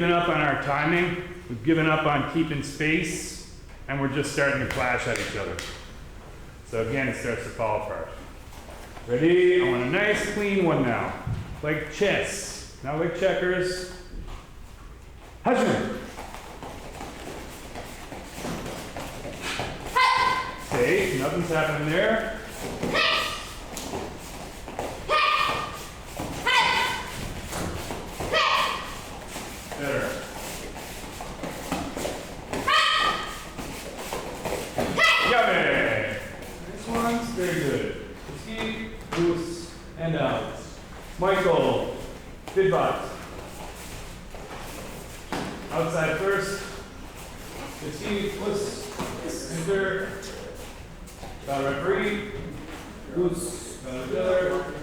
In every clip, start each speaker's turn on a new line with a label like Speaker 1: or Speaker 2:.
Speaker 1: given up on our timing, we've given up on keeping space, and we're just starting to clash at each other. So again, it starts to fall apart. Ready? I want a nice clean one now. Like chess, not like checkers. Hajime. Stay, nothing's happening there. Better. Yummy! This one's very good. Keep, loose, and out. Michael, Bidbot. Outside first. Keep, loose, enter. Got referee. Loose, got another.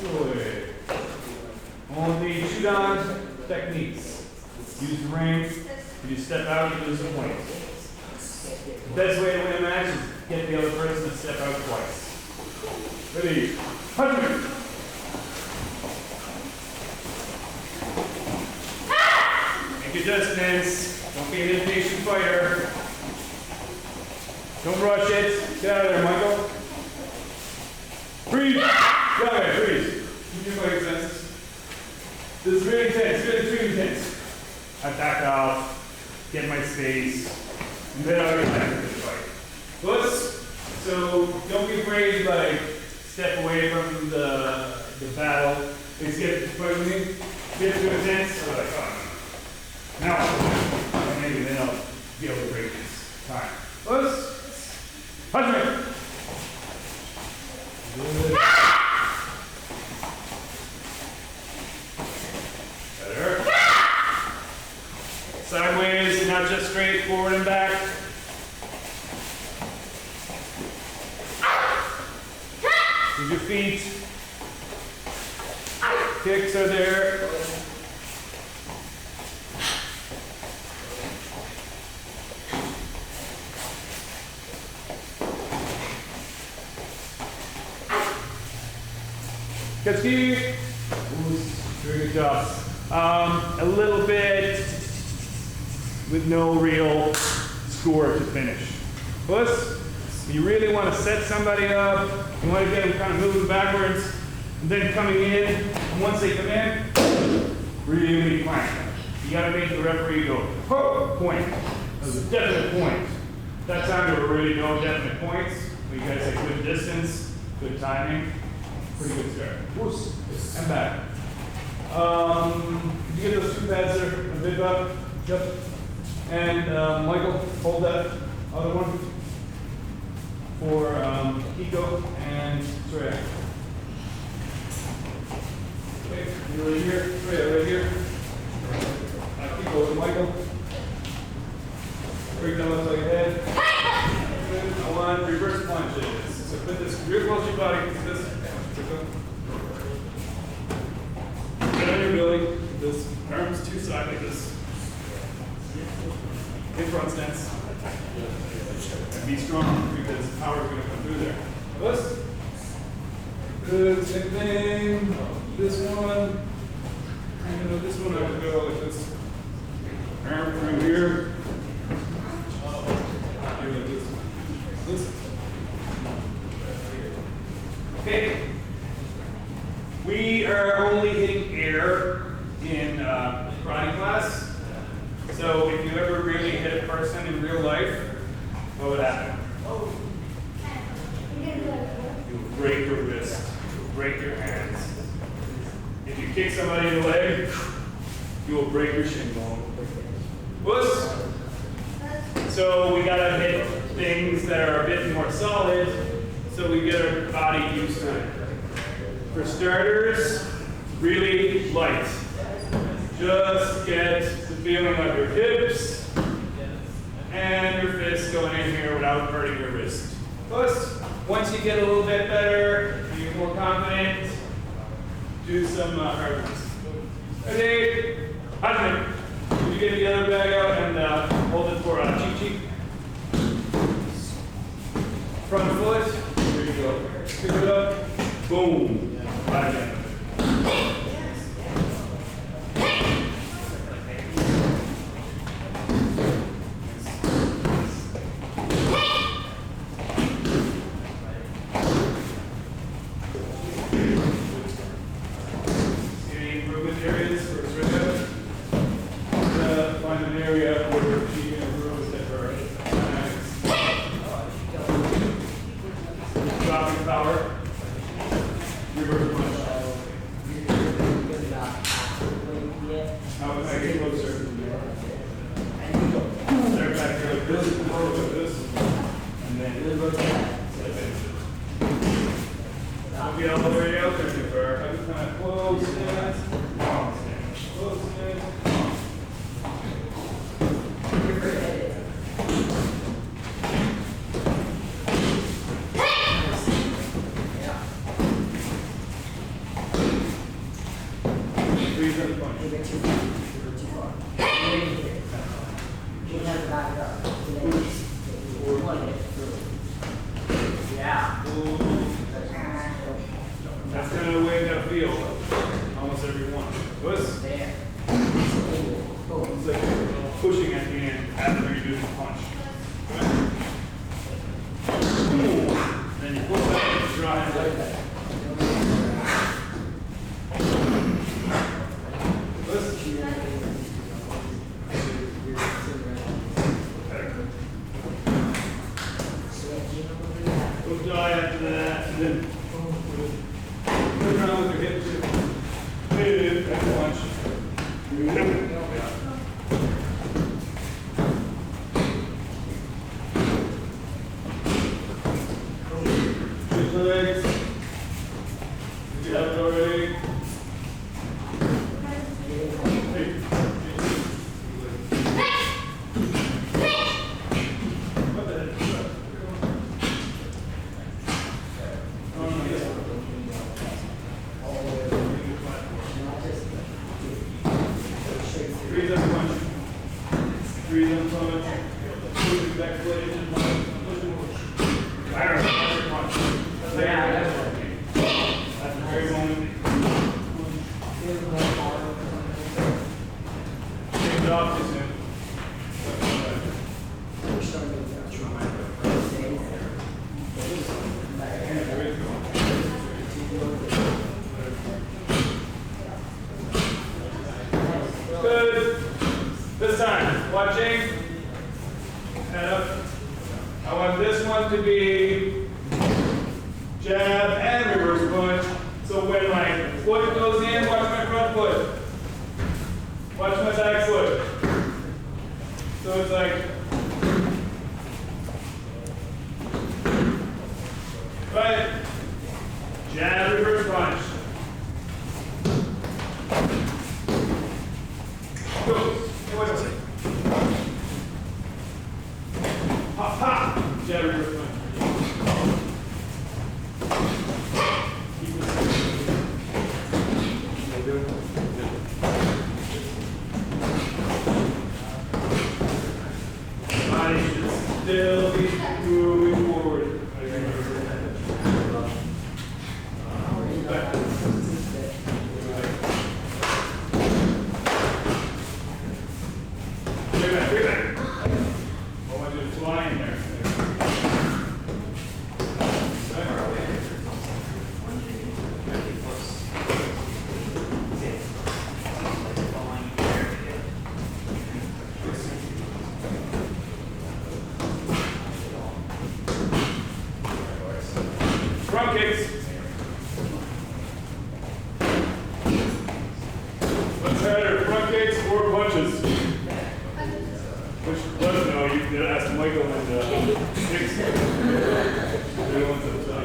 Speaker 1: Good. Only Shihan techniques. Use the ring. If you step out, you lose a point. The best way to win a match is get the other person to step out twice. Ready? 100. Make adjustments. Don't be an impatient fighter. Don't rush it. Get out of there, Michael. Breathe. Get out of there, breathe. Keep your fighting senses. This is really intense, really intense. I back off, get my space, and then I'll get back into the fight. Puss. So don't be afraid, like, step away from the battle. Just get to fight with me. Get too intense, so like, oh no. Now, maybe then I'll be able to break this time. Puss. Hajime. Good. Better. Sideways, not just straight, forward and back. Use your feet. Kicks are there. Katsuki. Very good job. A little bit with no real score to finish. Puss, you really want to set somebody up. You want to get them kind of moving backwards and then coming in. And once they come in, really plank. You got to make the referee go, oh, point. That was a definite point. That time there were really no definite points. But you guys had good distance, good timing. Pretty good start. Puss, and back. Could you get those two pads there? A bit up. Yep. And Michael, hold that other one for Kiko and Trey. Okay, you're right here. Trey, right here. Kiko and Michael. Break down left leg ahead. I want reverse plunges. So put this rear close to your body. This. Get on your belly. This arms to side like this. In front stance. And be strong because power is going to come through there. Puss. Good, same thing. This one. And this one I would go like this. Arm through here. Here like this. This. Okay. We are only hitting air in karate class. So if you ever really hit a person in real life, what would happen? You would break your wrist, you would break your hands. If you kick somebody in the leg, you will break your shin bone. Puss. So we gotta hit things that are a bit more solid so we get our body used to it. For starters, really light. Just get the feeling of your hips and your fists going in here without hurting your wrist. Plus, once you get a little bit better, you get more confident, do some hard ones. Okay, Hajime. Can you get the other bag out and hold it for Chi-Chi? Front foot, here you go. Pick it up, boom. Hajime. get closer. Start back here like this, like this. And then don't be all the way out there too far. I just kind of close it. Close it. That's kind of the way that feels. Almost every one. Push. It's like pushing at the end after you do the punch. Then you pull back and draw it like that. After that, and then turn around with your hips. And punch. Switch the legs. You have it already. Good. This time, watching. Head up. I want this one to be jab and reverse punch. So when my foot goes in, watch my front foot. Watch my back foot. So it's like, right, jab, reverse punch. Go. Hey, wait a second. Hop, hop. Jab, reverse punch. Keep it. Body should still be moving forward. Front kicks. What's better, front kicks or punches? Which doesn't know, you can ask Michael and Six. They're the ones that tell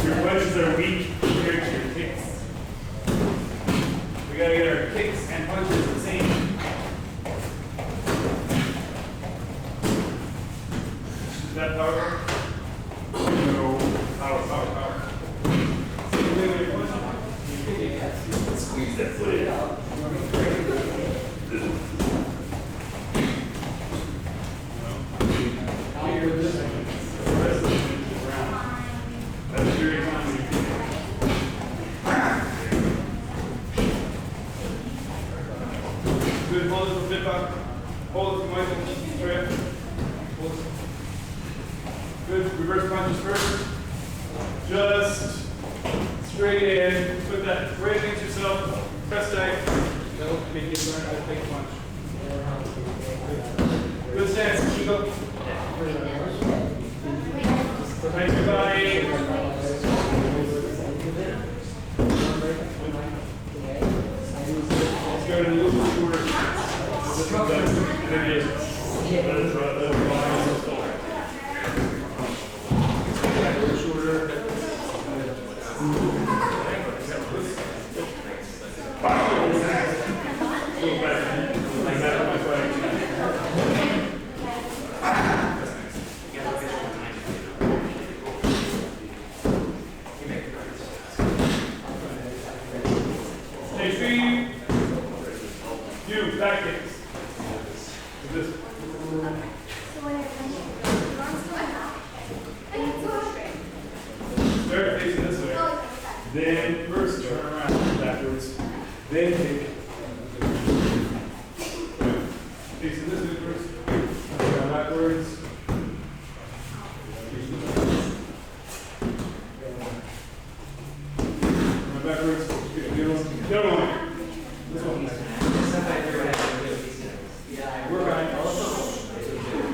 Speaker 1: you. Your punches are weak compared to your kicks. We gotta get our kicks and punches the same. Is that power? Power. Squeeze that foot in. Good, hold it for flip up. Hold it for Michael. Straight. Good, reverse punches first. Just straight in, put that right against yourself, press tight. That'll make you learn how to take a punch. Good stance, keep up. Tight your body. go to a little shorter. And then you let it line and still. A little shorter. Go back. Like that with my flag. You, back kicks. This. Start facing this way. Then first turn around backwards. Then kick. Facing this way first. Turn backwards. Turn backwards. The other one. This one. Work on it.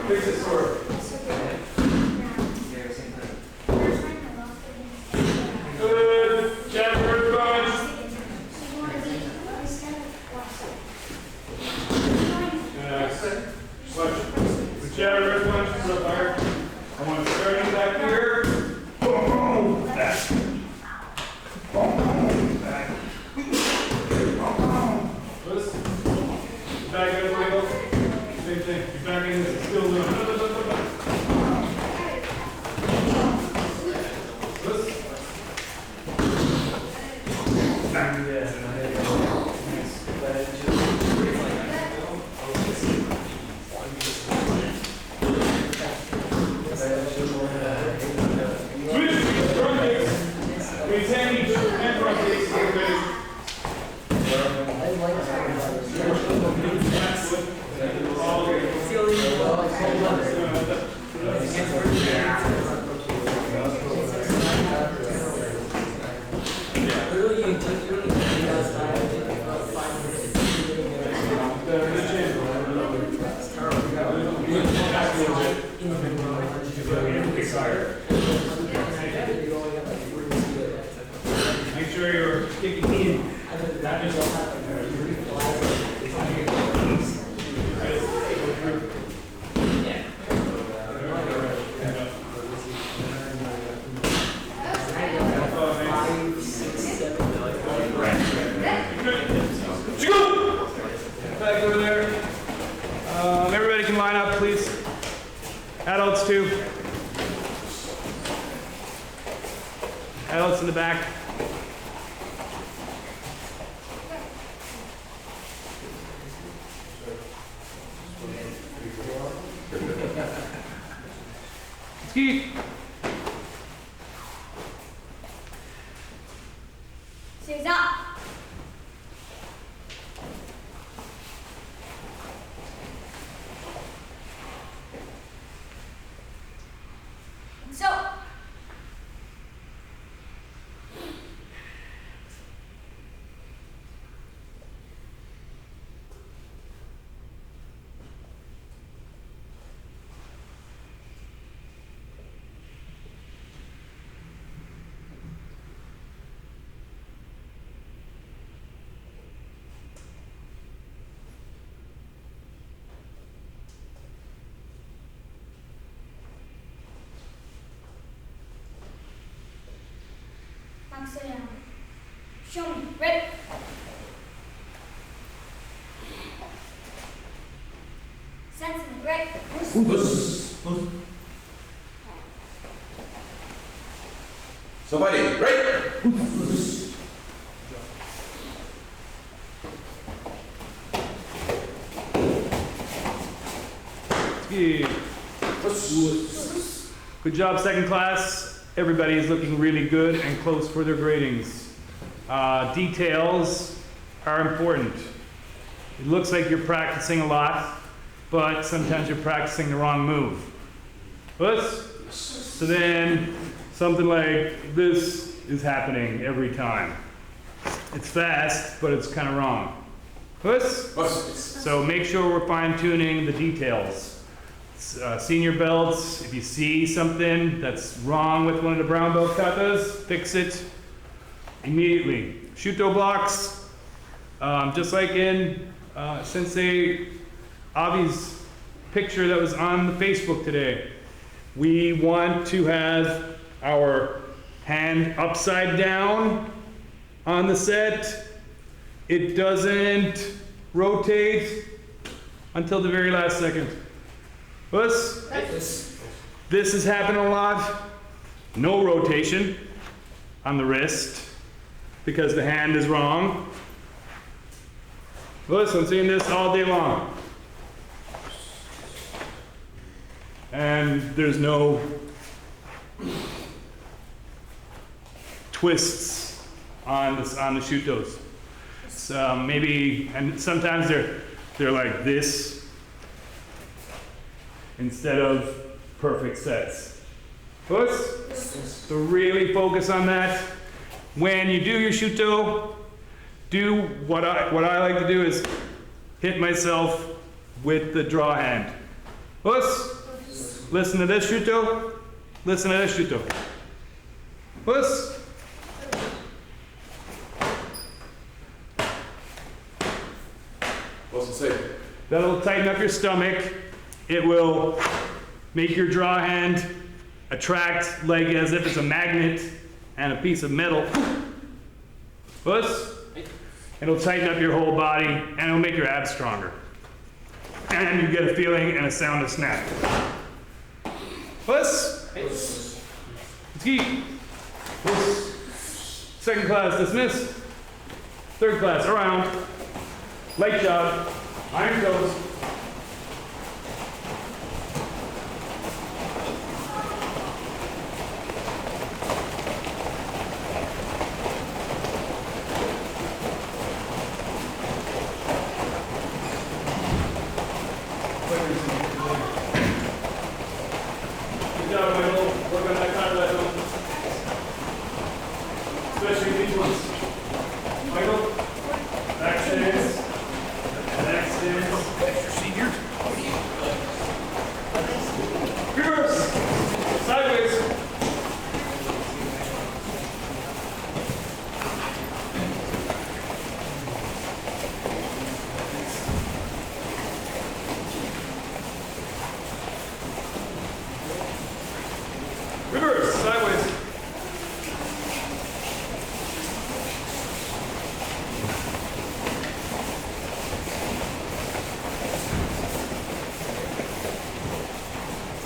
Speaker 1: Fix it forward. Good. Jab first punch. Punch. Jab first punch. Real fire. I want to start you back here. Boom. Back. Boom. Back. Back in the wiggle. Same thing. You're back in this. Still doing it. Make sure you're kicking in. That is all. Back over there. Everybody can line up, please. Adults too. Adults in the back. Ski.
Speaker 2: She's up. So. Show me. Ready? Sensei, ready?
Speaker 3: Somebody, right?
Speaker 1: Good job, second class. Everybody is looking really good and close for their gradings. Details are important. It looks like you're practicing a lot, but sometimes you're practicing the wrong move. So then something like this is happening every time. It's fast, but it's kind of wrong. So make sure we're fine-tuning the details. Senior belts, if you see something that's wrong with one of the brown belt katas, fix it immediately. Shuto blocks, Just like in Sensei Avi's picture that was on the Facebook today. We want to have our hand upside down on the set. It doesn't rotate until the very last second. This has happened a lot. No rotation on the wrist because the hand is wrong. I'm seeing this all day long. And there's no twists on the shutos. So maybe, and sometimes they're like this instead of perfect sets. So really focus on that. When you do your shuto, do what I like to do is hit myself with the draw hand. Listen to this shuto. Listen to this shuto.
Speaker 3: What's it say?
Speaker 1: That'll tighten up your stomach. It will make your draw hand attract like as if it's a magnet and a piece of metal. It'll tighten up your whole body and it'll make your abs stronger. And you get a feeling and a sound of snap. Let's keep. Second class dismissed. Third class around. Light job. Iron toes. Good job, Michael. Work on that contact. Especially these ones. Michael, back stance. Back stance. Reverse. Sideways. Reverse, sideways.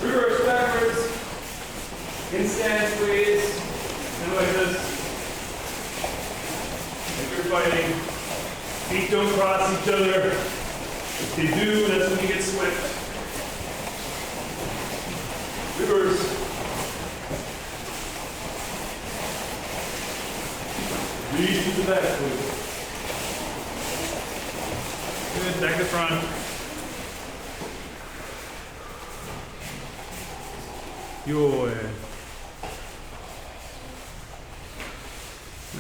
Speaker 1: Reverse, backwards. In stance, please. And like this. If you're fighting, feet don't cross each other. If they do, that's when you get swept. Reverse. Reach to the back, please. Good, back to front.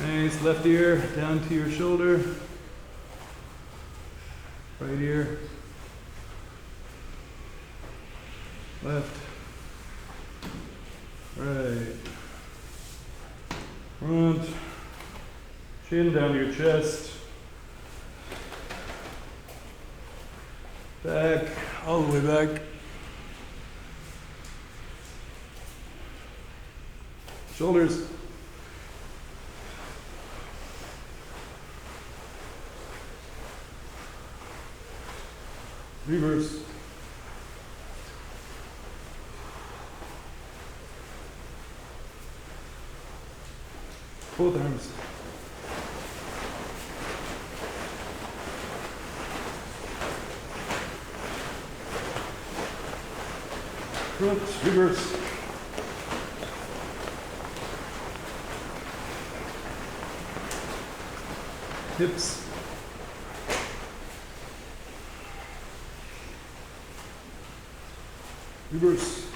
Speaker 1: Nice, left ear down to your shoulder. Right ear. Left. Right. Front. Chin down to your chest. Back, all the way back. Shoulders. Reverse. Both arms. Front, reverse. Hips. Reverse.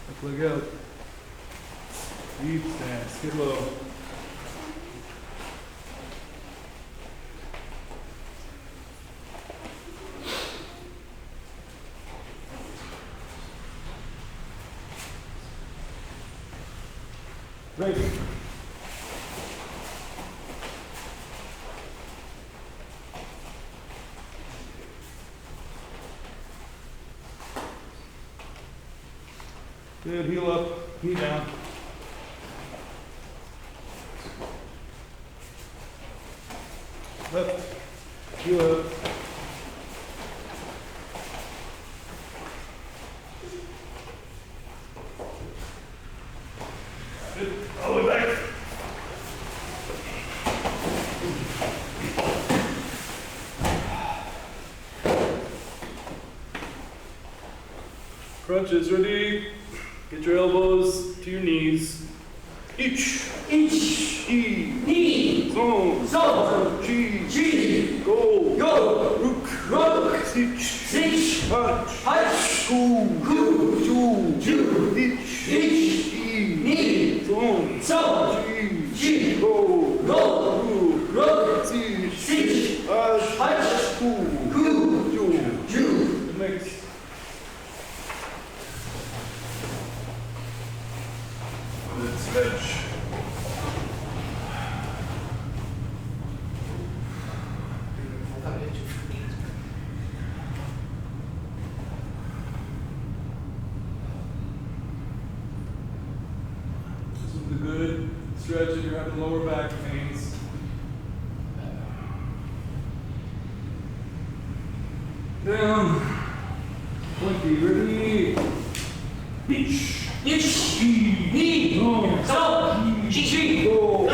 Speaker 1: Up leg out. Deep stance, get low. Break. Good, heel up, knee down. Left, heel up. Good, all the way back. Crunches, ready? Get your elbows to your knees. Each, knee, zone, chi, go, rook, sich, punch, ju, each, knee, zone, chi, go, rook, sich, punch, ju. Next. Stretch. This is a good stretch if you're having lower back pains. Down. 20, ready? Each.
Speaker 4: knee, so, chi, ro,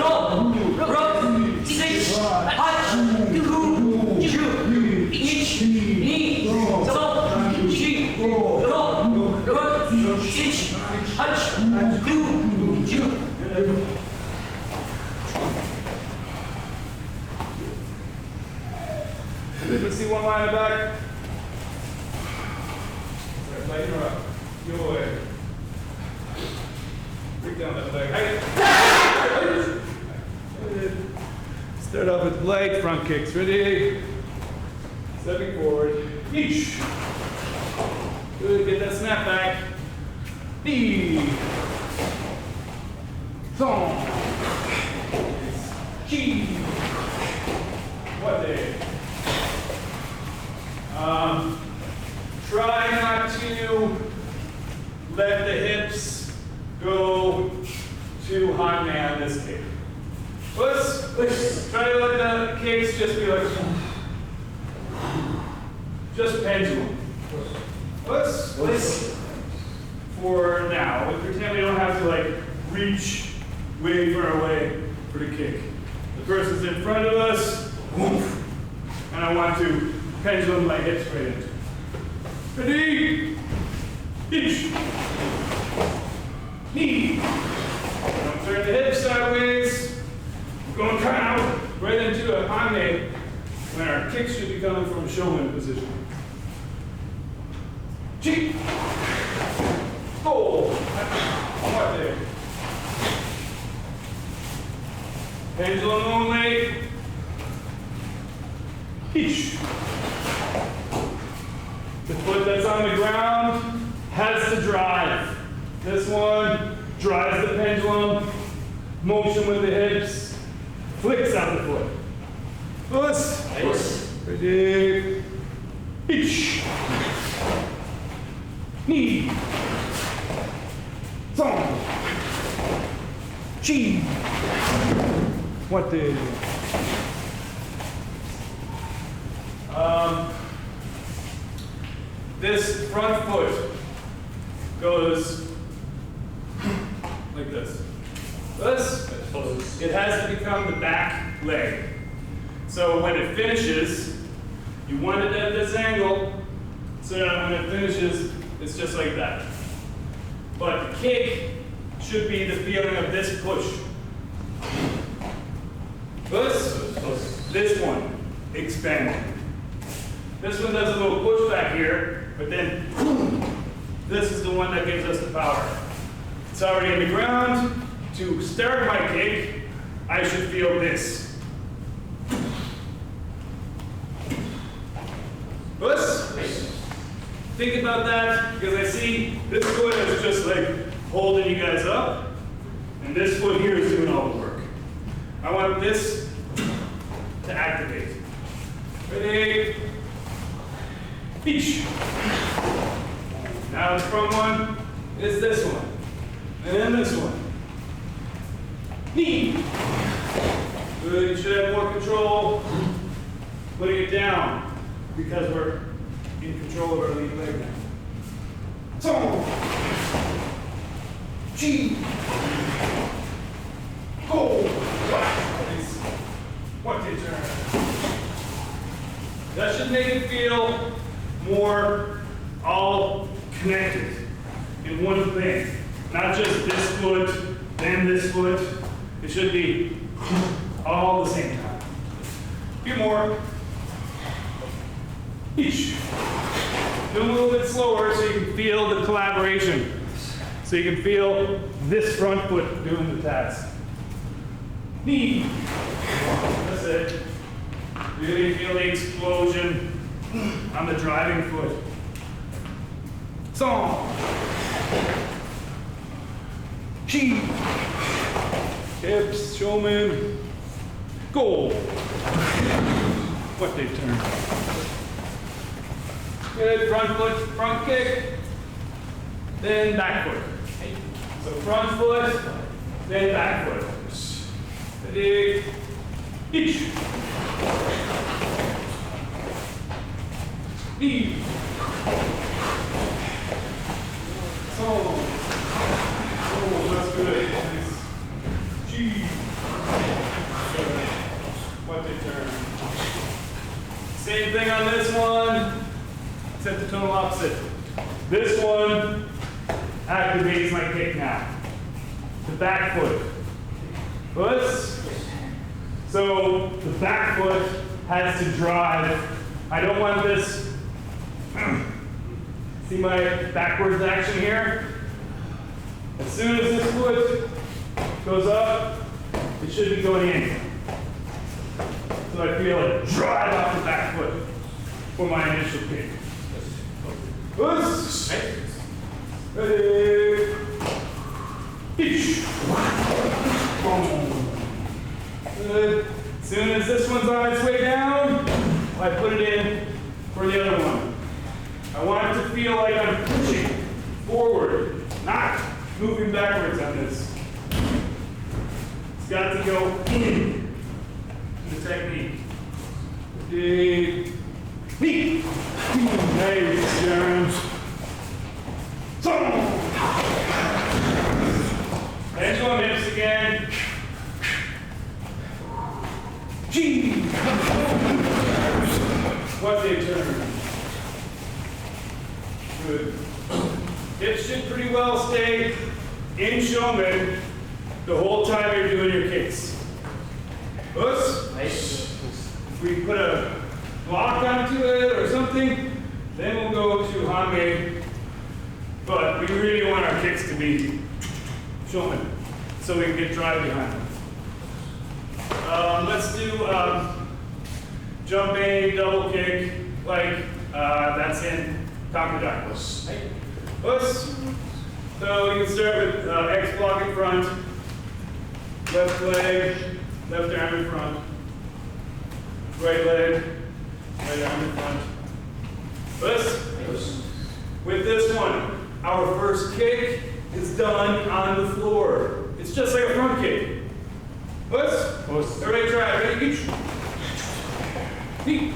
Speaker 4: rook, six, hut, two, each, knee, so, chi, ro, rook, six, hut, two,
Speaker 1: Let's see one line back. Sorry, lighten her up. Your way. Bring down that leg. Start off with leg front kicks. Ready? Stepping forward. Each. Good. Get that snap back. Knee. Song. Chi. What day? Try not to let the hips go too high man this kick. Let's try to let the kicks just be like, just pendulum. Let's for now, pretend we don't have to like reach way far away for the kick. The person's in front of us, woof, and I want to pendulum my hips right into. Ready? Each. Knee. Don't turn the hips sideways. We're going kind of right into a hame when our kicks should be coming from showman position. Chi. Go. Right there. Pendulum only. Each. The foot that's on the ground has to drive. This one drives the pendulum, motion with the hips, flicks out the foot. Nice. Ready. Each. Knee. Song. Chi. What the? This front foot goes like this. It has to become the back leg. So when it finishes, you want it at this angle, so that when it finishes, it's just like that. But the kick should be the feeling of this push. This one, expanding. This one does a little push back here, but then this is the one that gives us the power. It's already in the ground. To start my kick, I should feel this. Think about that, because I see this foot is just like holding you guys up, and And this foot here is doing all the work. I want this to activate. Ready? Each. Now the front one is this one. And then this one. Knee. Good, you should have more control putting it down because we're in control of our lead leg now. So, G. Go. Nice. What did you turn? That should make it feel more all connected in one thing. Not just this foot, then this foot. It should be all the same time. A few more. Each. Do a little bit slower so you can feel the collaboration. So you can feel this front foot doing the task. Knee. That's it. Really feel the explosion on the driving foot. Song. Chi. Hips, showman. Goal. What they turn. Good, front foot, front kick. Then back foot. So front foot, then back foot. Ready? Each. Knee. So. Oh, that's good. Nice. G. What they turn. Same thing on this one, except the total opposite. This one activates my kick now. The back foot. Push. So the back foot has to drive. I don't want this. See my backwards action here? As soon as this foot goes up, it should be going in. So I feel it drive off the back foot for my initial kick. Push. Ready. Each. Boom. Good. As soon as this one's on its way down, I put it in for the other one. I want it to feel like I'm pushing forward, not moving backwards on this. It's got to go in the technique. Big knee. Nice, Jones. Pendulum hips again. G. What they turn. Good. Hips should pretty well stay in showman the whole time you're doing your kicks. Oops. Nice. If we put a block onto it or something, then we'll go to Hanmei. But we really want our kicks to be showman so we can get drive behind them. Let's do jumping, double kick, like that's in Kakudai. Oops. So you can start with X block in front, left leg, left arm in front, right leg, right arm in front. Oops. With this one, our first kick is done on the floor. It's just like a front kick. Oops. Everybody try. Ready? Feet.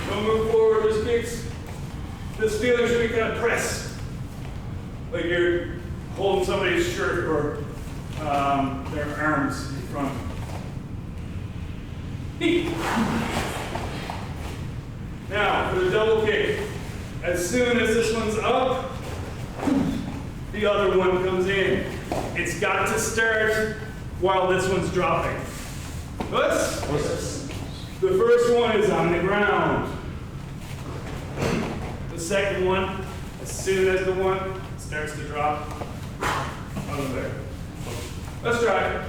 Speaker 1: Don't move forward, just kicks. This feeling should be kind of press. Like you're holding somebody's shirt or their arms in front. Feet. Now, for the double kick, as soon as this one's up, the other one comes in. It's got to start while this one's dropping. Let's. The first one is on the ground. The second one, as soon as the one starts to drop, on there. Let's try.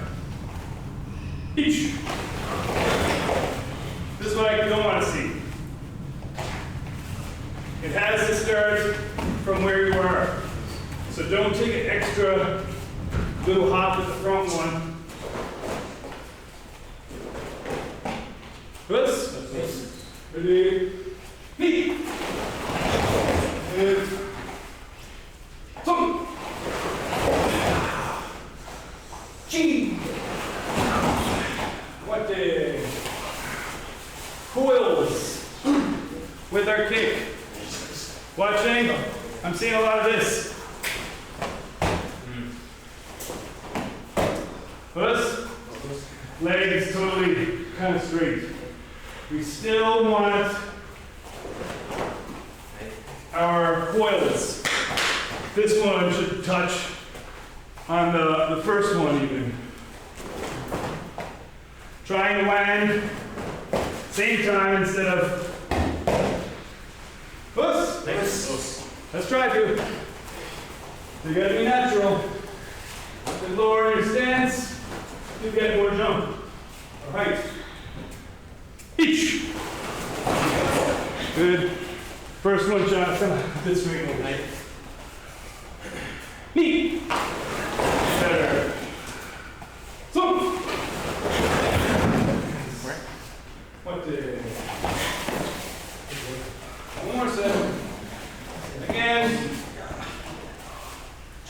Speaker 1: Each. This is what I don't want to see. It has to start from where you are. So don't take an extra little hop at the front one. Let's ready. Knee. And tongue. Chi. What the coils with our kick. Watching. I'm seeing a lot of this. First, legs totally kind of straight. We still want our coils. This one should touch on the first one even. Trying to land same time instead of puss. Let's try to. You gotta be natural. The lower your stance, you get more jump. All right. Each. Good. First one, John. Come on. This way. Okay. Knee. Better. So. What the? One more set. Again.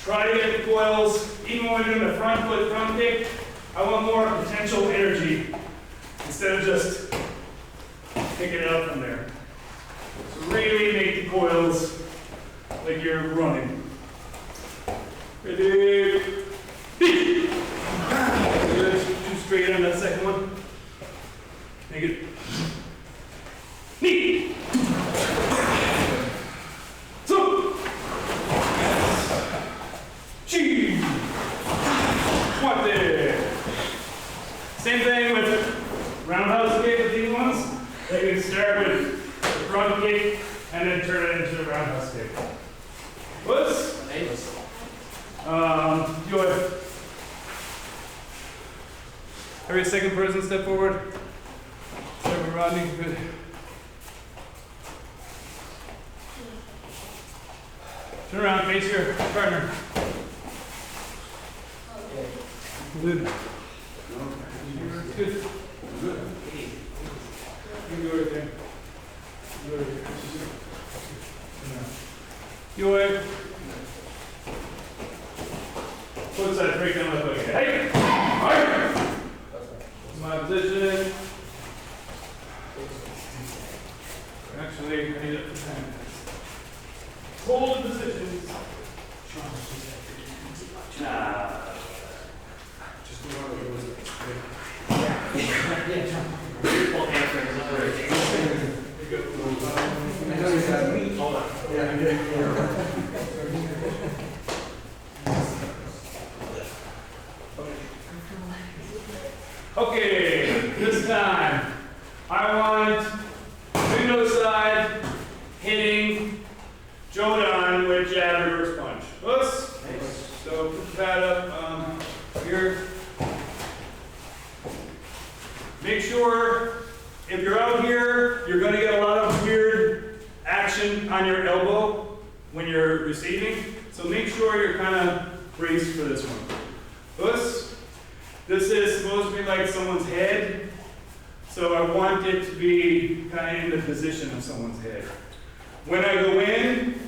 Speaker 1: Try to get the coils. Even when you're doing the front foot front kick, I want more potential energy instead of just picking it up from there. So really make the coils like you're running. Ready? Good. Too straight on that second one. Make it. Knee. So. Chi. What there? Same thing with roundhouse kick with these ones. They can start with the front kick and then turn it into a roundhouse kick. Whoops. Go ahead. Every second person step forward. Start with Rodney. Good. Turn around, face your partner. Good. Good. You go right there. You go right there. You away. Foot side, break down left leg. Hey! Alright! That's my position. Actually, I need it for 10 minutes. Hold the positions. Just move on to Okay, this time I want window side hitting Jodan with jab reverse punch. Oops. So put the pad up here. Make sure if you're out here, you're going to get a lot of weird action on your elbow when you're receiving. So make sure you're kind of braced for this one. Oops. This is supposed to be like someone's head. So I want it to be kind of in the position of someone's head. When I go in,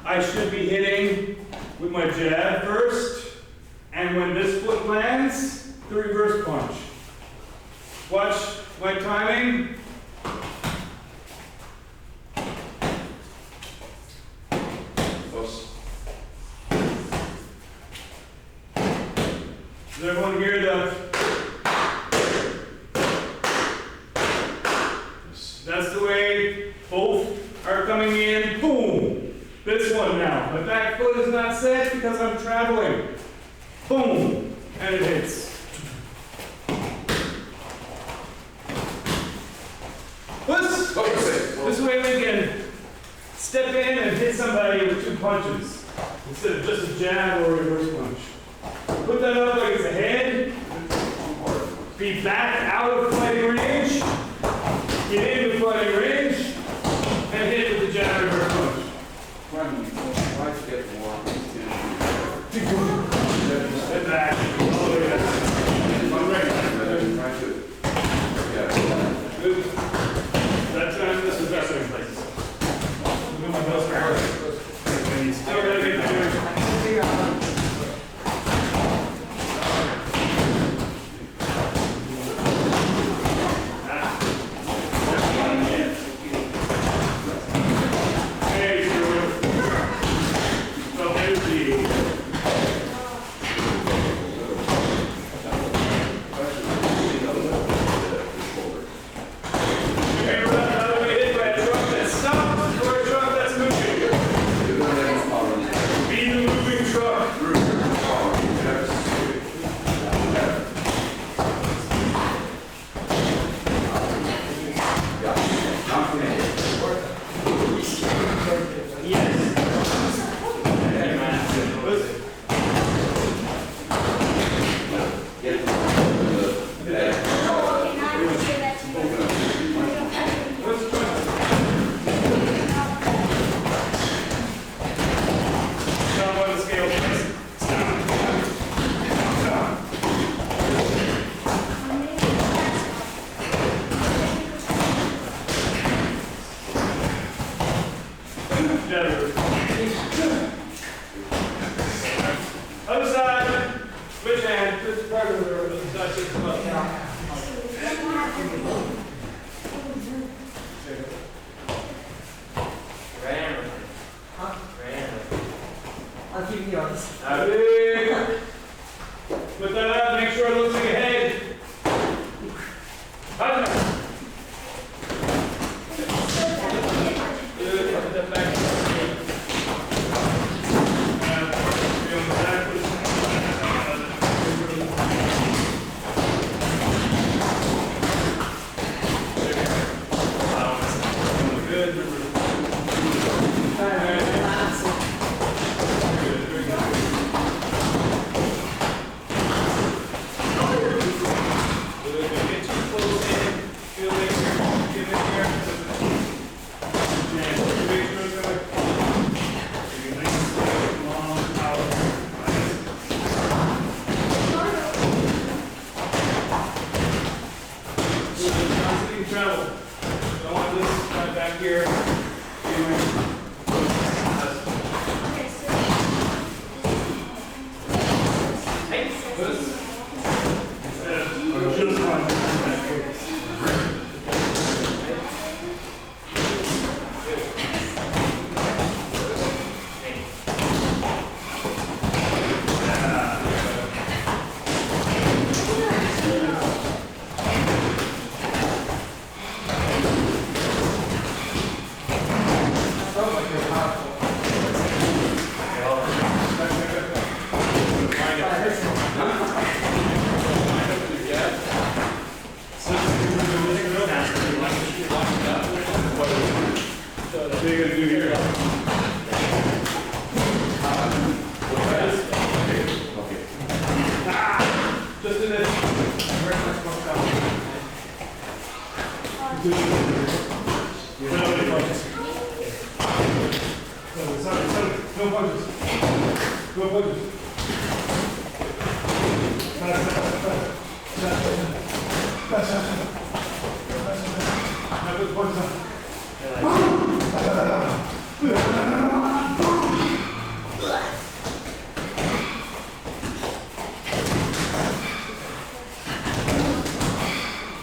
Speaker 1: I should be hitting with my jab first, and when this foot lands, the reverse punch. Watch my timing. Does everyone hear the? That's the way both are coming in. Boom. This one now. My back foot is not set because I'm traveling. Boom. And it hits. This way we can step in and hit somebody with 2 punches instead of just a jab or a reverse punch. Put that up like it's a head. Be back out of fighting range. Get into fighting range. And hit with the jab reverse punch.
Speaker 3: try to get more to
Speaker 1: Step back. Oh, look at that.
Speaker 3: try to
Speaker 1: Good. That time, this is best in place. Move my nose back. And you still gotta get the other side, switch hand, switch part of the side, switch up.
Speaker 4: I'll keep you honest.
Speaker 1: Put that up, make sure it looks like a head.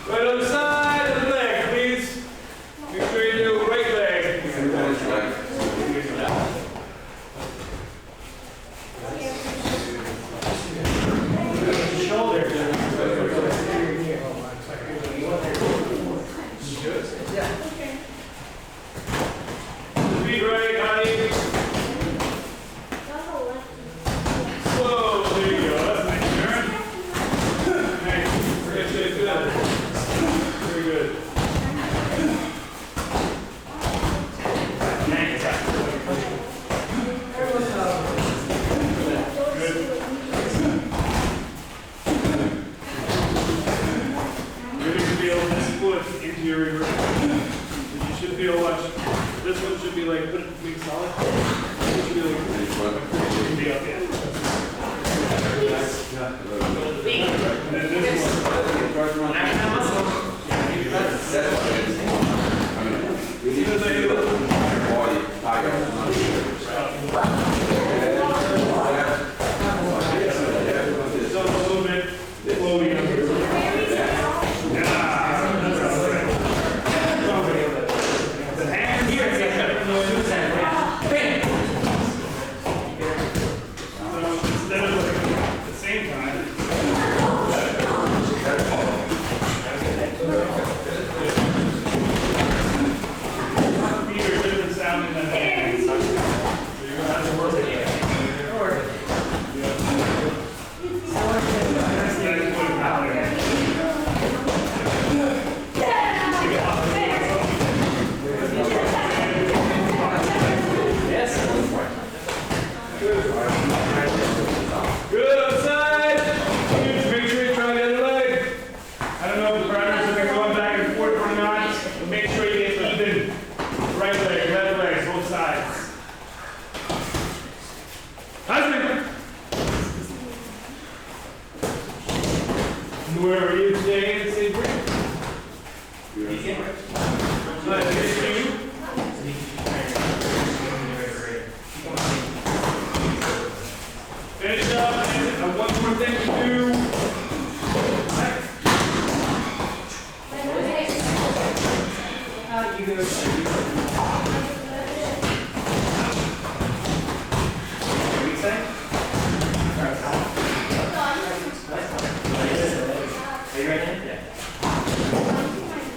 Speaker 1: Right on the side of the leg, please. Make sure you do right leg. Be up there. And then this So a little bit floating up here. The hand here is so instead of like at the same time. Feet are different sounding than the hands. So you're gonna have to work it. Good outside. Just make sure you try the other leg. I don't know if the partners have been going back and forth or not, but make sure you get even. Right leg, left leg, both sides. Husband. Where are you today in St. Bridget? Finish up, and one more thing to do.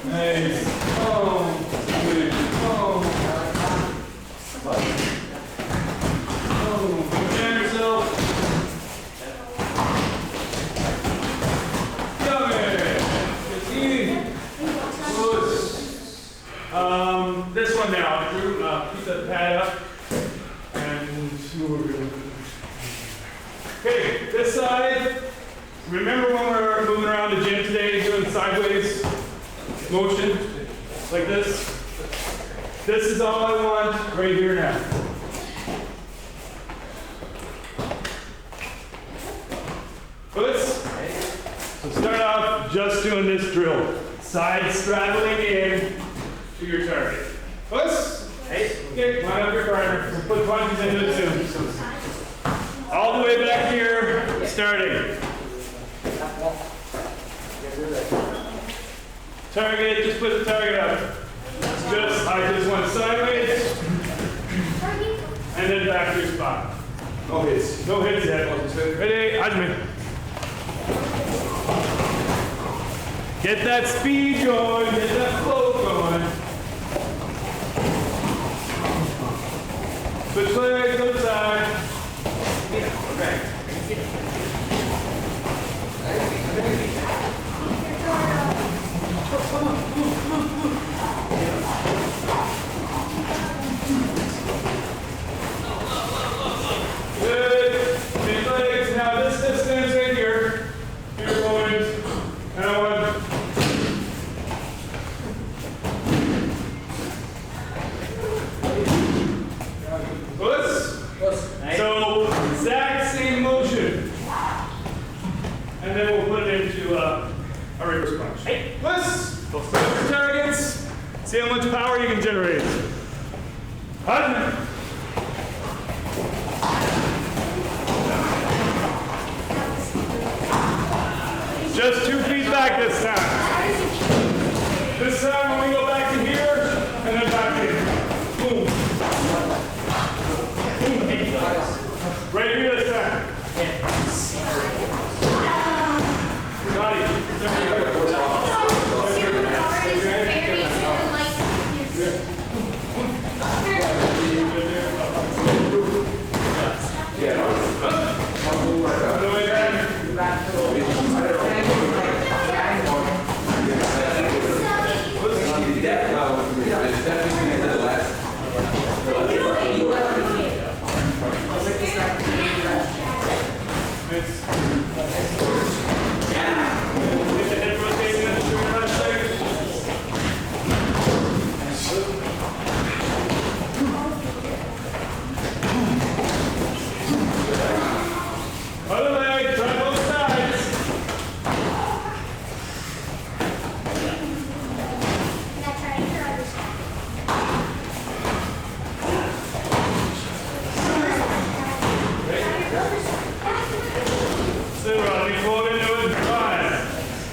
Speaker 1: Nice. Oh, good. Oh, prepare yourself. Come here. It's easy. Good. This one now, Drew, keep that pad up. And okay, this side. Remember when we were moving around the gym today, doing sideways motion like this? This is all I want right here now. Puts. So start off just doing this drill. Side straddling in to your target. Puts. Okay, line up your partner. We'll put punches into it soon. All the way back here, starting. Target, just put the target up. Just, I just went sideways. And then back to your spot.
Speaker 3: No hits.
Speaker 1: No hits yet. Ready, Hajime. Get that speed going, get that flow going. Switch legs to the side. Good. Big legs. Now this distance right here. Your point. And I want. Puss. So exact same motion. And then we'll put it into a reverse punch. Hey. Puss. Put your targets. See how much power you can generate. Hut. Just 2 feet back this time. This time when we go back to here, and then back here. Boom. Boom. Right here this time. Body.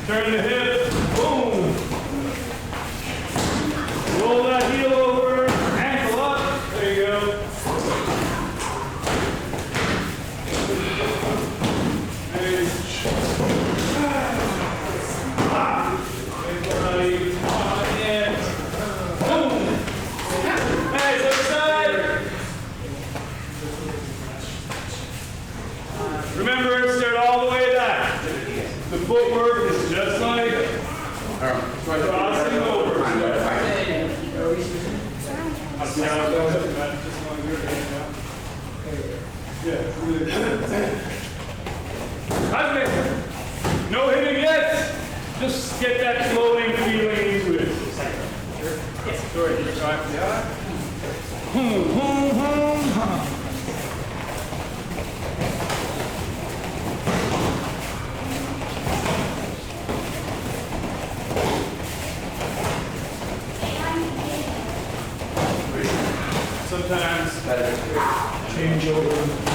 Speaker 1: Turn the hip. Boom. Roll that heel over. Ankle up. There you go. Remember, start all the way back. The footwork is just like crossing over. No hitting yet. Just get that floating feeling into it. Sometimes change over.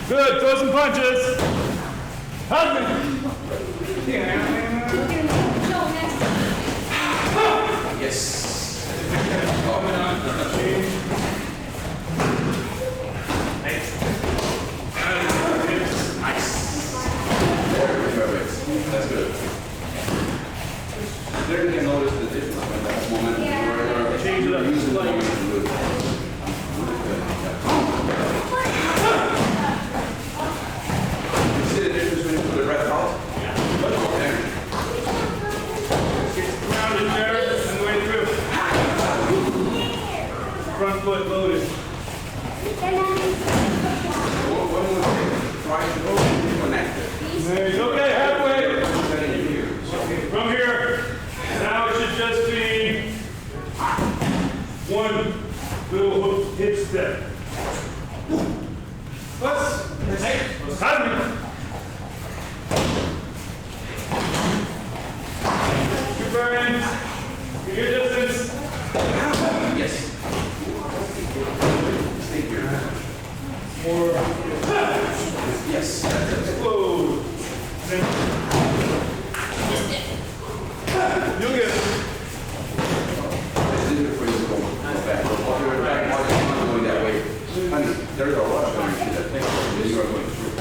Speaker 1: Good, throw some punches. Husband.
Speaker 3: Yes. That's good. There you can notice the difference when that moment
Speaker 1: change it up.
Speaker 3: using the moment to do it. You see the difference when you put the breath out? Yeah.
Speaker 1: Grounded there and the way through. Front foot loaded.
Speaker 3: One more thing. Try to go connected.
Speaker 1: There you go. Okay, halfway. From here, now it should just be one little hip step. Let's Keep burning. Get your distance.
Speaker 3: Yes. Stay here.
Speaker 1: More.
Speaker 3: Yes.
Speaker 1: Whoa. You'll get it.
Speaker 3: It's easier for you to go back. While you're back, while you're not going that way. Honey, there's a lot of energy that thing that you are going through.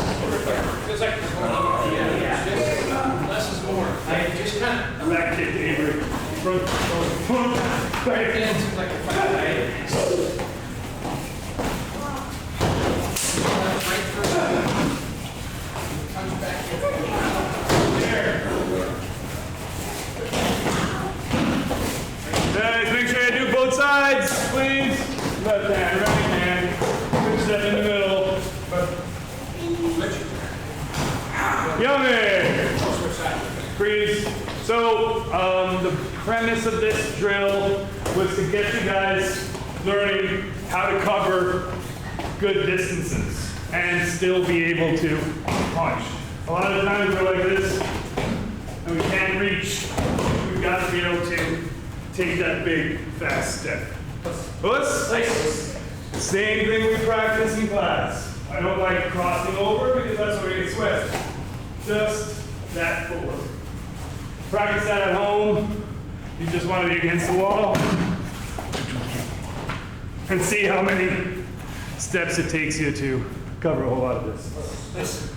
Speaker 5: It's like, less is more. I just kind of,
Speaker 1: Back kick, Avery. Front, back in.
Speaker 5: it's like a fight, right? Right first. Comes back
Speaker 1: There. Guys, make sure you do both sides, please. Left hand, right hand. Quick step in the middle. Yummy! Freeze. So, the premise of this drill was to get you guys learning how to cover good distances and still be able to punch. A lot of times we're like this and we can't reach. We've got to be able to take that big, fast step. Puss. Same thing we practice in class. I don't like crossing over because that's where you get sweat. Just that forward. Practice that at home. You just want to be against the wall. And see how many steps it takes you to cover a whole lot of this.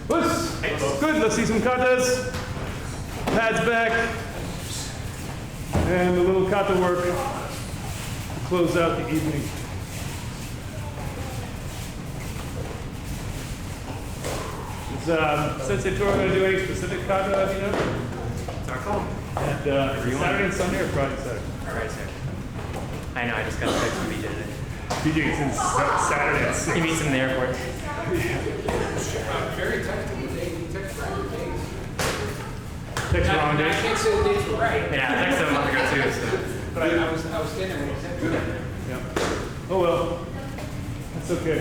Speaker 1: Puss. Good, let's see some katas. Pads back. And a little kata work to close out the evening. Is Sensei Toru going to do any specific kata, you know?
Speaker 6: It's our call.
Speaker 1: And, Saturday and Sunday or Friday, Saturday?
Speaker 6: Alright, sir. I know, I just got a text from BJ today.
Speaker 1: BJ since Saturday at 6.
Speaker 6: He meets him in the airport.
Speaker 5: very technical day. He texted right days.
Speaker 1: Text the wrong
Speaker 5: I
Speaker 1: day.
Speaker 5: can't say the dates were right.
Speaker 6: Yeah, I texted him a month ago too, so.
Speaker 5: But I was standing when he said it.
Speaker 1: Yeah. Oh well, that's okay.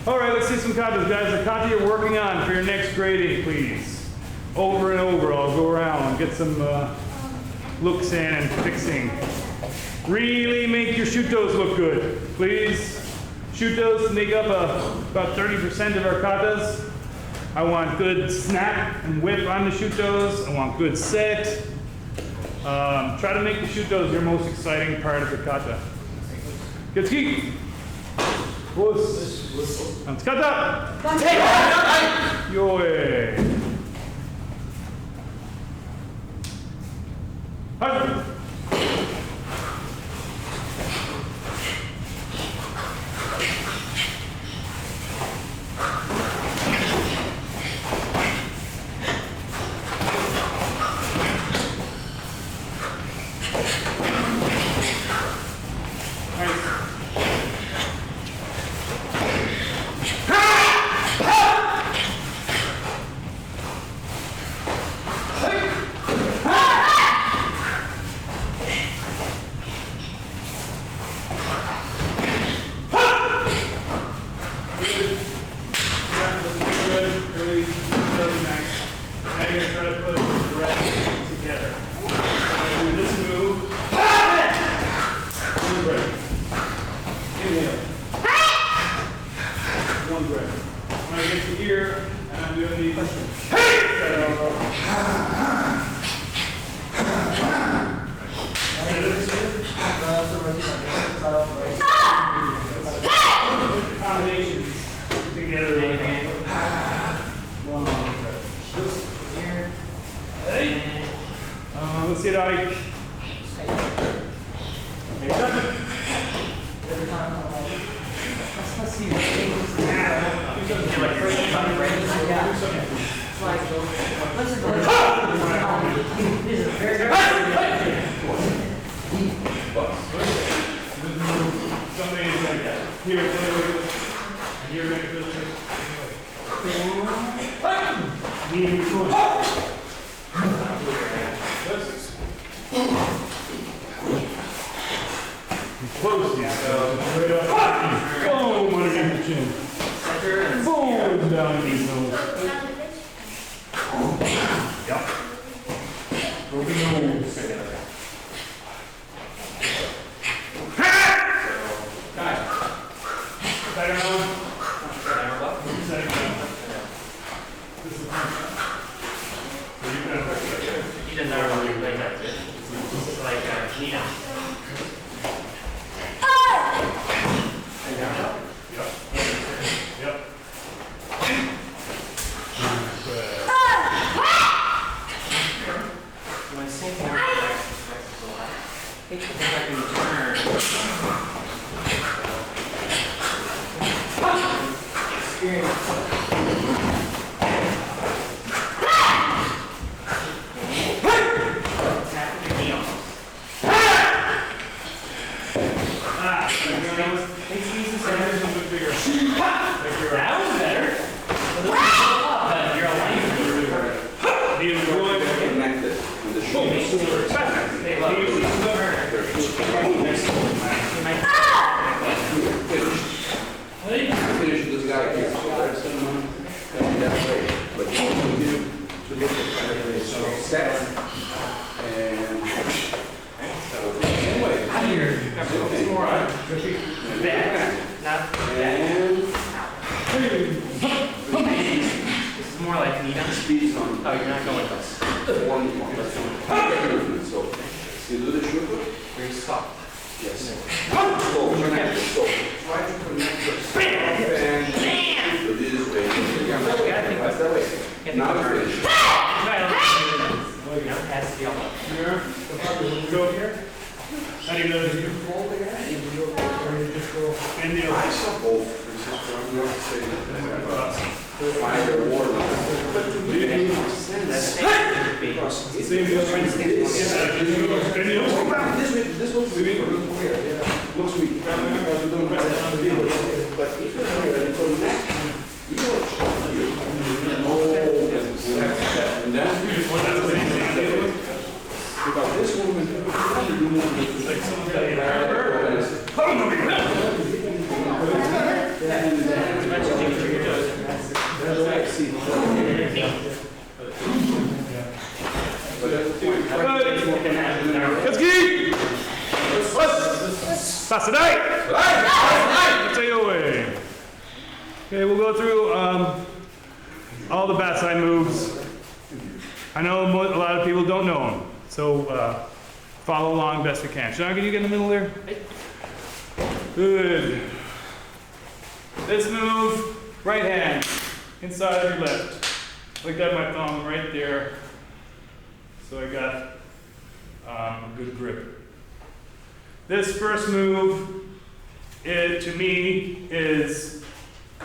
Speaker 1: All right, let's see some katas, guys. The kata you're working on for your next grading, please. over and over. I'll go around, get some looks in and fixing. Really make your shutos look good, please. Shutos make up about 30% of our katas. I want good snap and whip on the shutos. I want good set. Try to make the shutos your most exciting part of the kata. Getsuki. Wuss. Kata. Yoe. Hai. Let's see it, Ike. Close yourself. Right up. Boom, underneath the chin. Boom, down the nose. Yep. Broken nose. Better now.
Speaker 6: He doesn't know what you're playing that. It's like Nina.
Speaker 1: Sasadai! Let's take it away. Okay, we'll go through all the Basai moves. I know a lot of people don't know them, so follow along best you can. Sean, can you get in the middle there? Good. This move, right hand, inside of your left. I got my thumb right there, so I got a good grip. This first move, to me, is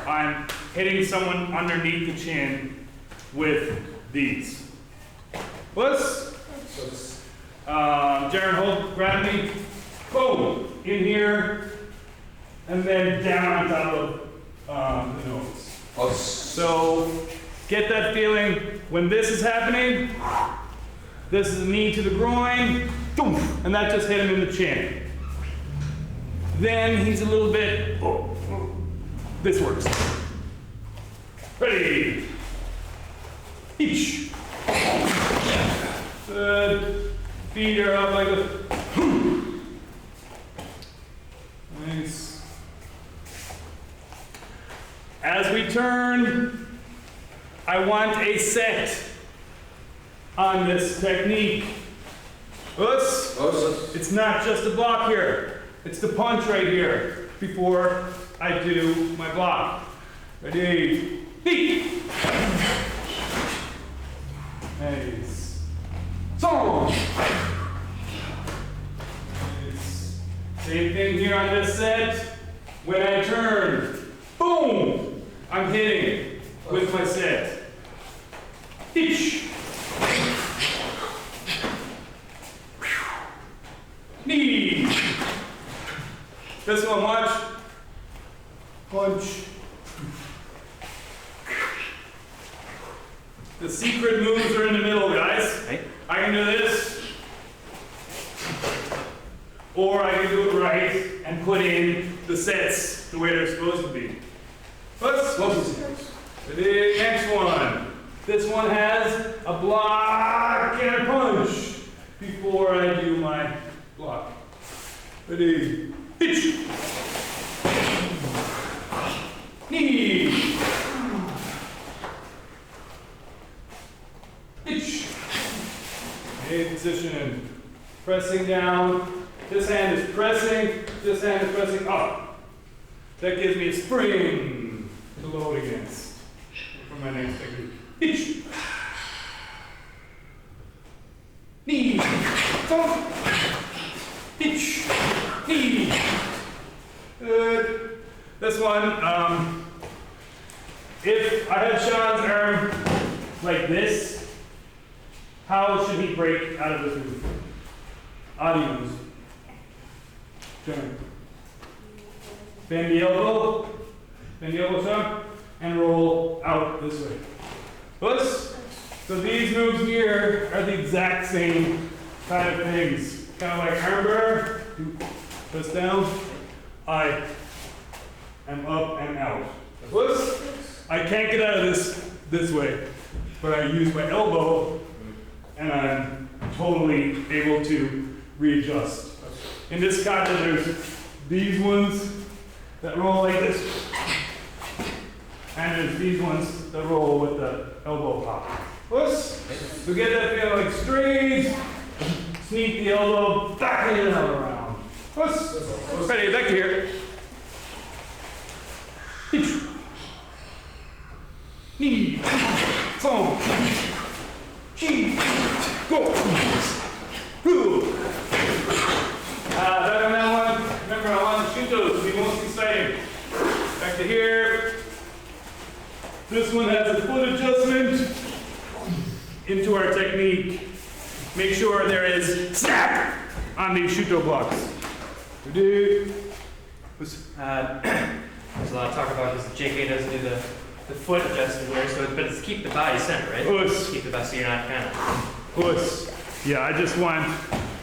Speaker 1: I'm hitting someone underneath the chin with these. Puss. Jaren, hold, grab me. Boom. In here, and then down on top of the nose. So get that feeling when this is happening. This is knee to the groin, and that just hit him in the chin. Then he's a little bit, this works. Ready. Each. Good. Feet are up like a, nice. As we turn, I want a set on this technique. It's not just a block here. It's the punch right here before I do my block. Ready? Feet. Nice. So. Nice. Same thing here on this set. When I turn, boom, I'm hitting with my set. Each. Knee. This one, watch. Punch. The secret moves are in the middle, guys.
Speaker 6: Right.
Speaker 1: I can do this, or I can do it right and put in the sets the way they're supposed to be. Let's the next one. This one has a block and a punch before I do my block. Ready? Hitch. Knee. Hitch. Okay, position. Pressing down. This hand is pressing. This hand is pressing up. That gives me a spring to load against for my next technique. Hitch. Knee. Thump. Hitch. Knee. Good. This one, if I had Sean's arm like this, how should he break out of this move? Audios. Turn. Bend the elbow, Sean, and roll out this way. Puss. So these moves here are the exact same kind of things. Kind of like armbar, press down, I am up and out. Puss. I can't get out of this way, but I use my elbow and I'm totally able to readjust. In this kata, there's these ones that roll like this, and there's these ones that roll with the elbow pop. Puss. So get that feeling like straight, sneak the elbow back in and out around. Puss. Ready, back to here. Knee, phone, chi, go. Back on that one. Remember, I want the Shutos to be most exciting. Back to here. This one has a foot adjustment into our technique. Make sure there is snap on these Shuto blocks.
Speaker 6: There's a lot of talk about this. JK doesn't do the foot adjustment there, so but it's keep the body center, right?
Speaker 1: Puss.
Speaker 6: Keep the body so you're not kind of.
Speaker 1: Puss. Yeah, I just want,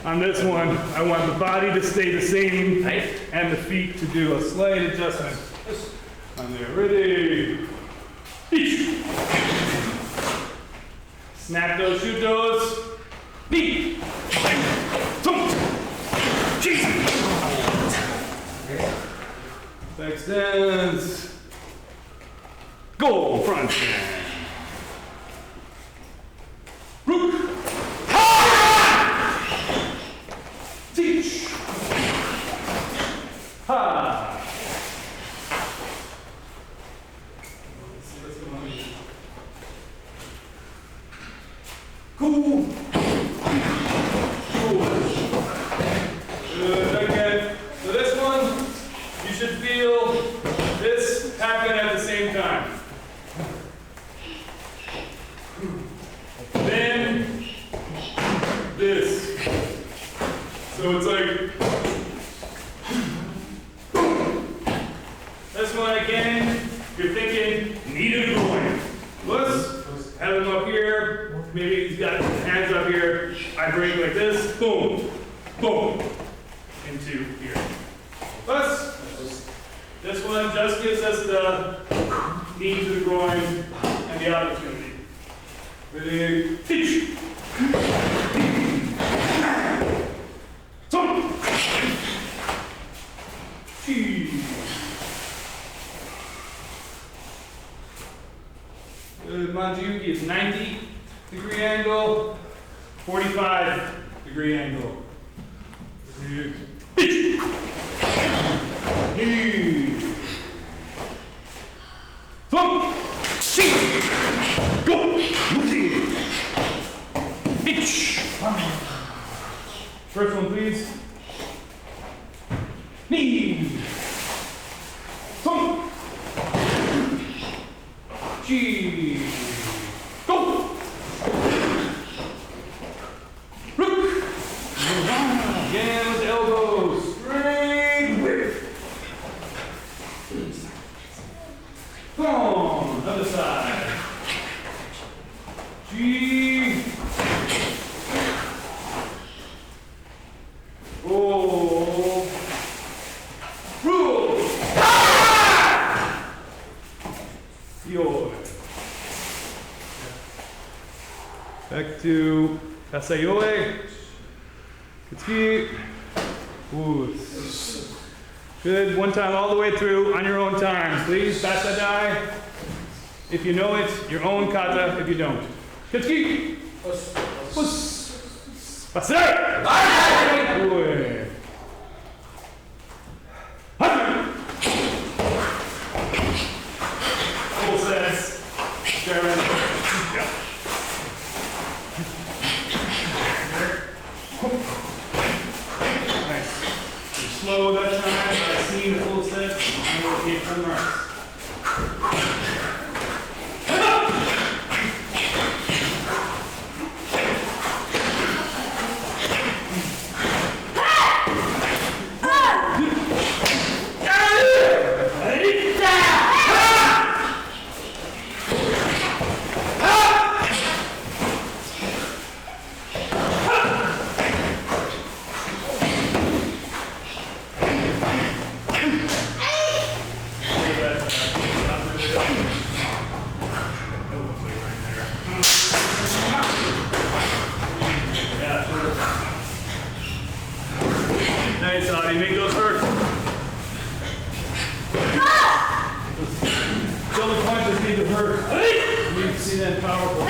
Speaker 1: on this one, I want the body to stay the same,
Speaker 6: Right.
Speaker 1: and the feet to do a slight adjustment. On there, ready. Each. Snap those, shoot those. Knee. Thump. Cheese. Leg stance. Go front stand. Rook. Ha! Teach. Ha! Cool. Cool. Good. Again. So this one, you should feel this happen at the same time. Then this. So it's like this one again. You're thinking knee to groin. Let's have him up here. Maybe he's got his hands up here. I break like this. Boom, boom, into here. Let's. This one just gives us the knee to the groin and the opportunity. Ready? Teach. Tom. Manjuyuki is 90-degree angle, 45-degree angle. Teach. Go! Pitch! First one, please. Knee! Thump! G! Go! Rook! Again with the elbows. Straight whip! Boom! Other side. G. Oh. Rule. Ah! Yo. Back to Kasayoe. Kitsuki. Ooh. Good. One time all the way through on your own time. Please, Basadai. If you know it, your own kata. If you don't. Kitsuki. Puss. Basadai. Ooh. Full sets. German. Yeah. Nice. Slow that time. I see the full set. And we'll get from marks. Nice, Avi. Make those hurt. Shoulder punches need to hurt. You can see that powerful.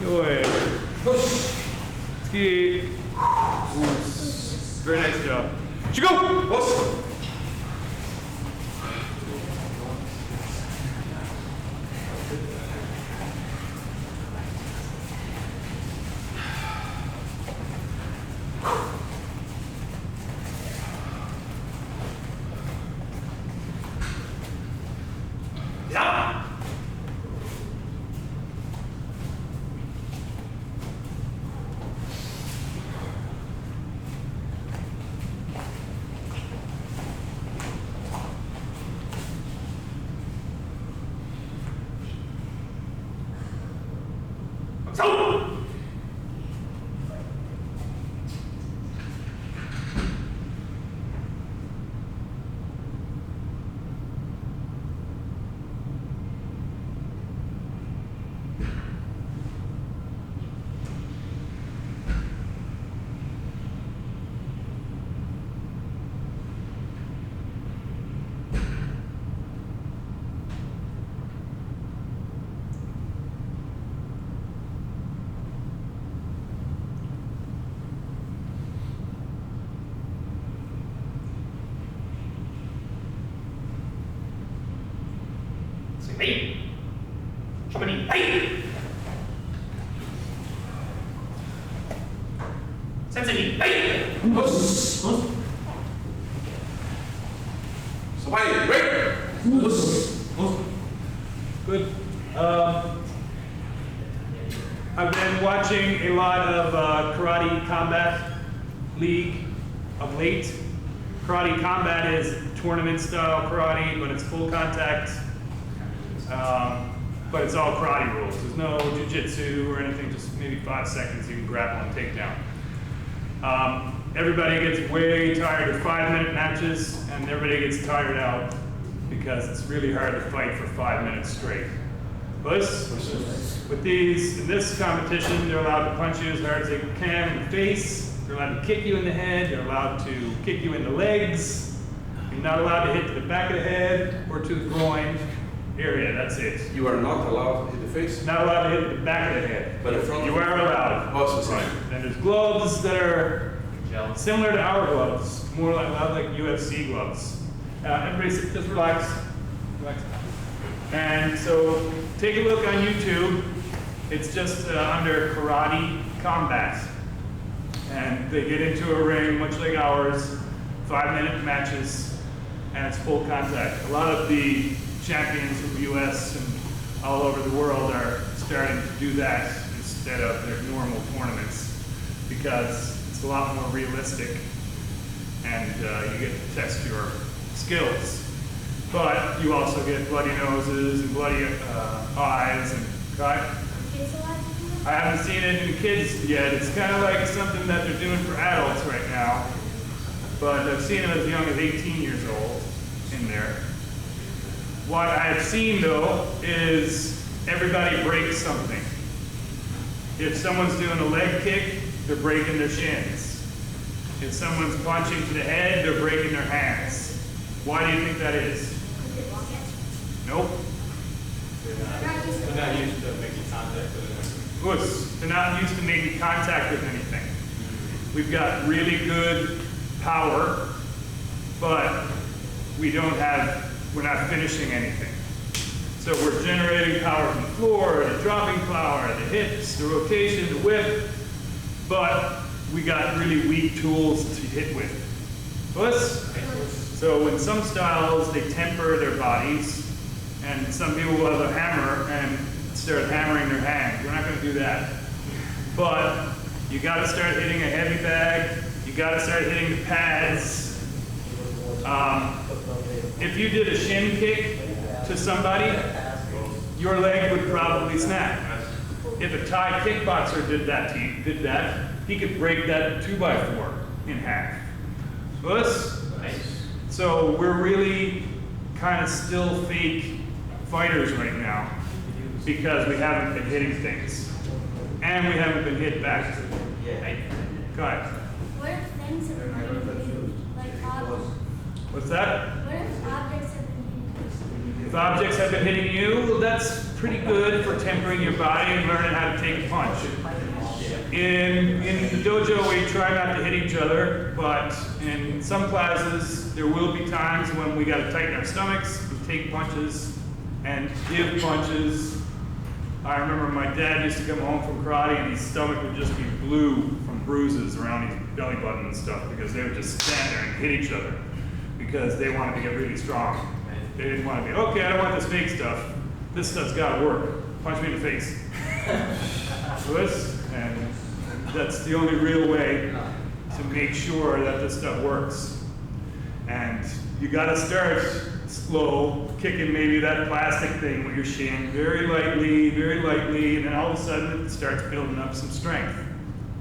Speaker 1: Good. Ski. Very nice job. Chico!
Speaker 6: Hey. Somebody. Hey. Sensei. Hey.
Speaker 3: Somebody, break!
Speaker 1: Good. I've been watching a lot of Karate Combat League of late. Karate Combat is tournament style karate, but it's full contact. But it's all karate rules. There's no jiu-jitsu or anything, just maybe 5 seconds you can grapple and take down. Everybody gets way tired of 5-minute matches, and everybody gets tired out because it's really hard to fight for 5 minutes straight. With these, in this competition, they're allowed to punch you as hard as they can in the face. They're allowed to kick you in the head. They're allowed to kick you in the legs. You're not allowed to hit to the back of the head or to the groin area. That's it.
Speaker 3: You are not allowed to hit the face?
Speaker 1: Not allowed to hit the back of the head.
Speaker 3: But in front
Speaker 1: You are allowed.
Speaker 3: Also,
Speaker 1: Right. And there's gloves that are similar to our gloves, more like UFC gloves. Everybody just relax. Relax. And so take a look on YouTube. It's just under Karate Combat. And they get into a ring, much like ours, 5-minute matches, and it's full contact. A lot of the champions of the US and all over the world are starting to do that instead of their normal tournaments because it's a lot more realistic and you get to test your skills. But you also get bloody noses and bloody eyes and cut. I haven't seen it in kids yet. It's kind of like something that they're doing for adults right now. But I've seen them as young as 18 years old in there. What I've seen though is everybody breaks something. If someone's doing a leg kick, they're breaking their shins. If someone's punching to the head, they're breaking their hands. Why do you think that is? Nope.
Speaker 6: They're not used to making contact with it.
Speaker 1: Puss, they're not used to making contact with anything. We've got really good power, but we're not finishing anything. So we're generating power from the floor, the dropping power, the hips, the rotation, the whip, but we got really weak tools to hit with. Puss? So in some styles, they temper their bodies, and some people will have a hammer and start hammering their hand. We're not going to do that. But you got to start hitting a heavy bag. You got to start hitting the pads. If you did a shin kick to somebody, your leg would probably snap. If a Thai kickboxer did that, he could break that 2x4 in half. So we're really kind of still fake fighters right now because we haven't been hitting things. And we haven't been hit back. Go ahead.
Speaker 2: What if things have been hitting you, like objects?
Speaker 1: What's that?
Speaker 2: What if objects have been hitting you?
Speaker 1: If objects have been hitting you, well, that's pretty good for tempering your body and learning how to take a punch. In the dojo, we try not to hit each other, but in some classes, there will be times when we got to tighten our stomachs, we take punches, and give punches. I remember my dad used to come home from karate and his stomach would just be blue from bruises around his belly button and stuff because they would just stand there and hit each other because they wanted to get really strong. They didn't want to be, okay, I don't want this fake stuff. This stuff's got to work. Punch me in the face. And that's the only real way to make sure that this stuff works. And you got to start slow, kicking maybe that plastic thing with your shin very lightly, and then all of a sudden it starts building up some strength.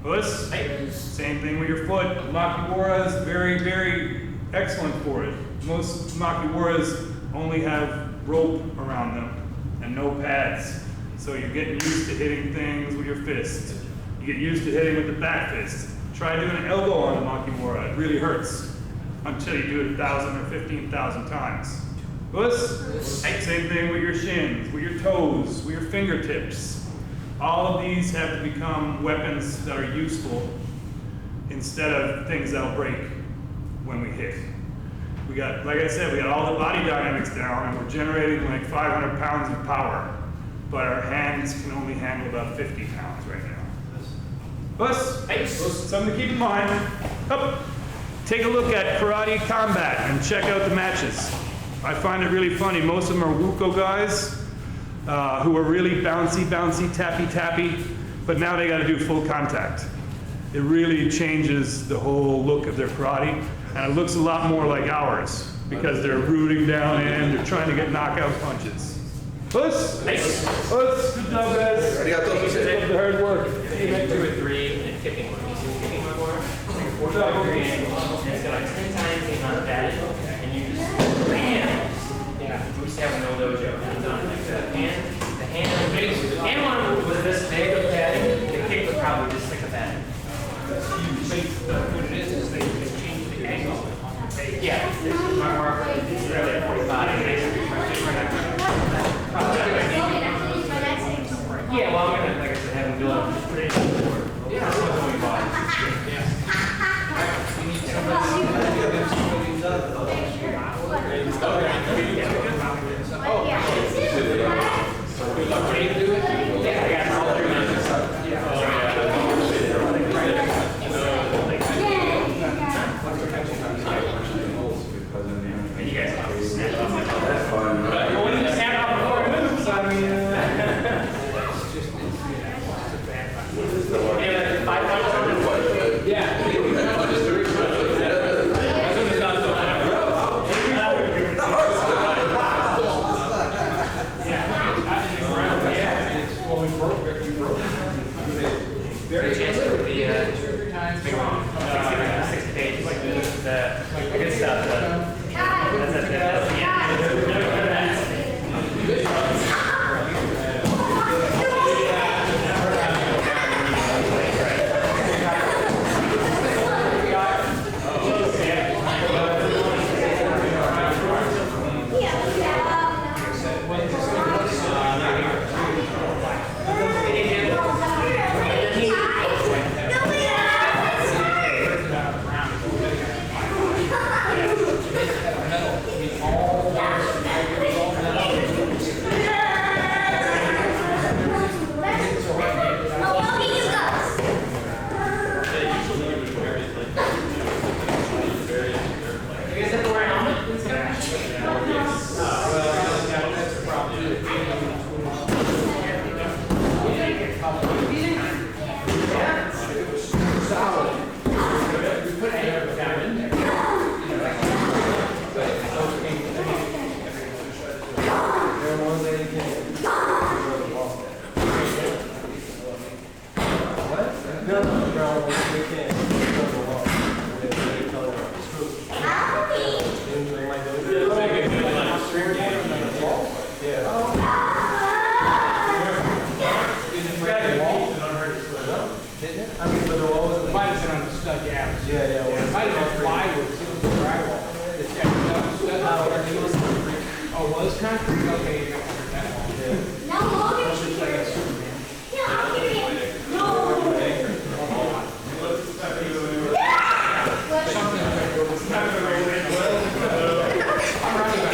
Speaker 1: Puss, same thing with your foot. Makiwara is very, very excellent for it. Most Makiwaras only have rope around them and no pads. So you're getting used to hitting things with your fist. You get used to hitting with the back fist. Try doing an elbow on a Makiwara. It really hurts until you do it 1,000 or 15,000 times. Puss? Same thing with your shins, with your toes, with your fingertips. All of these have to become weapons that are useful instead of things that'll break when we hit. We got, like I said, we got all the body dynamics down, and we're generating like 500 pounds of power, but our hands can only handle about 50 pounds right now. Plus, something to keep in mind. Up. Take a look at Karate Combat and check out the matches. I find it really funny. Most of them are Wuko guys who are really bouncy, tappy, but now they got to do full contact. It really changes the whole look of their karate, and it looks a lot more like ours because they're rooting down in, they're trying to get knockout punches. Puss!
Speaker 6: Nice.
Speaker 1: Puss! Good job, guys. Love the hard work.
Speaker 6: 2 or 3 and kicking one. You see the kicking one more? It's like a 45-degree angle. And it's got like 10 times the amount of padding. And you just bam! Yeah. We used to have an old dojo. And done like the hand one was this big of padding. The kick was probably this thick of padding.
Speaker 5: What it is they change the angle on the base.
Speaker 6: Yeah. My mark is really at 45. Yeah, well, I'm gonna, like I said, have him do it. Put it in the board. Yeah, that's what we bought. Yeah, I got all 3 minutes. And you guys can snap it off my phone.
Speaker 3: That's fun.
Speaker 6: Well, when you snap it off before it moves, I mean, yeah, 5 punches on the foot.
Speaker 5: Yeah.
Speaker 6: Very chance for the big one. 60 pages. The good stuff. That's the end.
Speaker 5: Oh, was concrete? Okay.